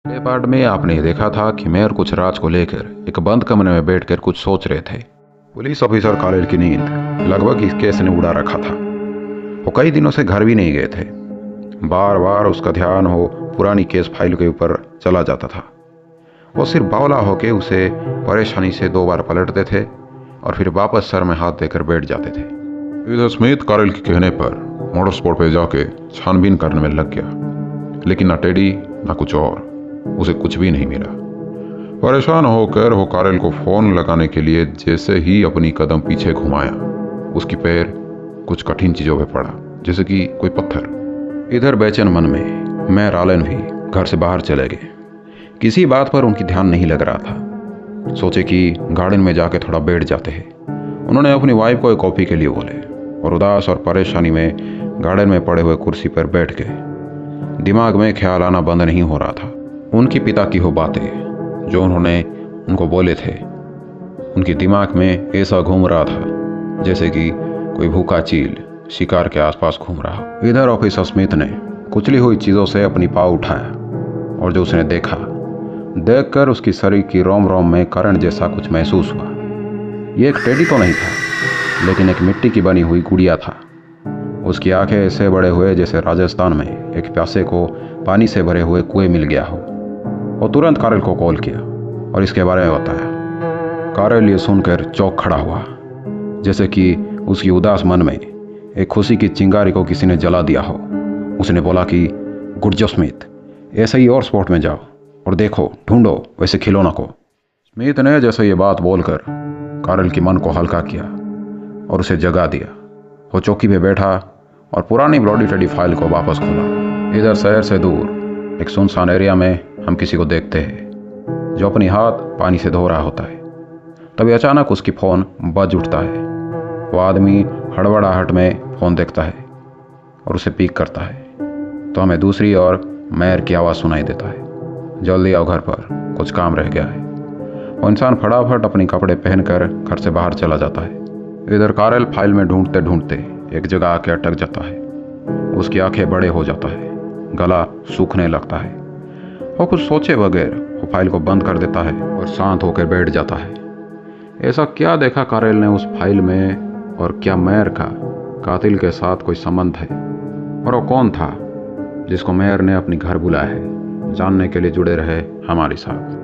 पहले पार्ट में आपने देखा था कि मेयर कुछ राज को लेकर एक बंद कमरे में बैठकर कुछ सोच रहे थे। पुलिस ऑफिसर कालेल की नींद लगभग इस केस ने उड़ा रखा था। वो कई दिनों से घर भी नहीं गए थे। बार बार उसका ध्यान हो पुरानी केस फाइल के ऊपर चला जाता था। वो सिर्फ बावला होके उसे परेशानी से 2 बार पलटते थे और फिर वापस सर में हाथ देकर बैठ जाते थे। इधर स्मिथ कारेल के कहने पर मोटर स्पॉट पे जाके छानबीन करने में लग गया, लेकिन ना टेडी ना कुछ और, उसे कुछ भी नहीं मिला। परेशान होकर वो कारेल को फोन लगाने के लिए जैसे ही अपनी कदम पीछे घुमाया, उसकी पैर कुछ कठिन चीजों पे पड़ा, जैसे कि कोई पत्थर। इधर बेचैन मन में मैं रालन भी घर से बाहर चले गए। किसी बात पर उनकी ध्यान नहीं लग रहा था। सोचे कि गार्डन में जाके थोड़ा बैठ जाते हैं। उन्होंने अपनी वाइफ को एक कॉफी के लिए बोले और उदास और परेशानी में गार्डन में पड़े हुए कुर्सी पर बैठ गए। दिमाग में ख्याल आना बंद नहीं हो रहा था। उनके पिता की वो बातें जो उन्होंने उनको बोले थे, उनके दिमाग में ऐसा घूम रहा था जैसे कि कोई भूखा चील शिकार के आसपास घूम रहा हो। इधर ऑफिसर स्मिथ ने कुचली हुई चीज़ों से अपनी पाँव उठाया और जो उसने देखकर उसकी शरीर की रोम रोम में करंट जैसा कुछ महसूस हुआ। ये एक टेडी तो नहीं था, लेकिन एक मिट्टी की बनी हुई गुड़िया था। उसकी आंखें ऐसे बड़े हुए जैसे राजस्थान में एक प्यासे को पानी से भरे हुए कुएं मिल गया हो। वो तुरंत कारेल को कॉल किया और इसके बारे में बताया। कारेल ये सुनकर चौंक खड़ा हुआ, जैसे कि उसकी उदास मन में एक खुशी की चिंगारी को किसी ने जला दिया हो। उसने बोला कि गुड जो स्मिथ, ऐसे ही और स्पॉट में जाओ और देखो, ढूंढो वैसे खिलौना को। स्मिथ ने जैसे ये बात बोलकर कारेल के मन को हल्का किया और उसे जगा दिया। वो चौकी पे बैठा और पुरानी ब्लॉडी टेडी फाइल को वापस खोला। इधर शहर से दूर एक सुनसान एरिया में हम किसी को देखते हैं जो अपनी हाथ पानी से धो रहा होता है। तभी अचानक उसकी फ़ोन बज उठता है। वो आदमी हड़बड़ाहट में फ़ोन देखता है और उसे पिक करता है तो हमें दूसरी ओर मेयर की आवाज़ सुनाई देता है, जल्दी आओ, घर पर कुछ काम रह गया है। वो इंसान फटाफट अपने कपड़े पहनकर घर से बाहर चला जाता है। इधर कारेल फाइल में ढूंढते ढूंढते एक जगह आके अटक जाता है। उसकी आंखें बड़े हो जाता है, गला सूखने लगता है। वो कुछ सोचे बगैर वो फाइल को बंद कर देता है और शांत होकर बैठ जाता है। ऐसा क्या देखा कारेल ने उस फाइल में, और क्या मेयर का कातिल के साथ कोई संबंध है? और वो कौन था जिसको मेयर ने अपने घर बुलाया है? जानने के लिए जुड़े रहे हमारे साथ।